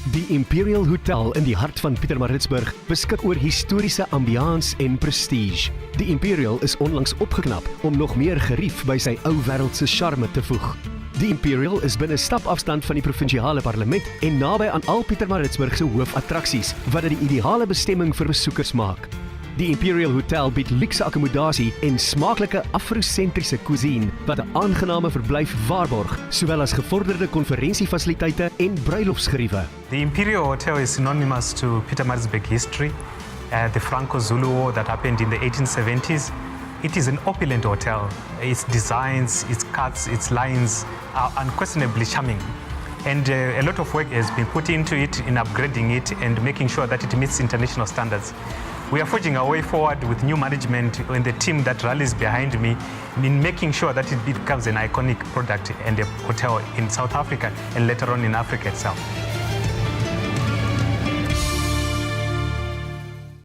Die Imperial Hotel in die hart van Pietermaritzburg beskik oor historiese ambiance en prestige. Die Imperial is onlangs opgeknap om nog meer gerief by sy ou wêreldse charme te voeg. Die Imperial is binne stapafstand van die provinsiale parlement en naby aan al Pietermaritzburg se hoofattraksies, wat dit die ideale bestemming vir besoekers maak. Die Imperial Hotel bied luukse akkommodasie en smaaklike afrosentriese cuisine wat 'n aangename verblyf waarborg, sowel as gevorderde konferensiefasiliteite en bruilofsgeriewe. The Imperial Hotel is synonymous to Pietermaritzburg history, the Franco-Zulu War that happened in the 1870s. It is an opulent hotel. Its designs, its cuts, its lines are unquestionably charming. And a lot of work has been put into it in upgrading it and making sure that it meets international standards. We are forging our way forward with new management and the team that rallies behind me in making sure that it becomes an iconic product and a hotel in South Africa and later on in Africa itself.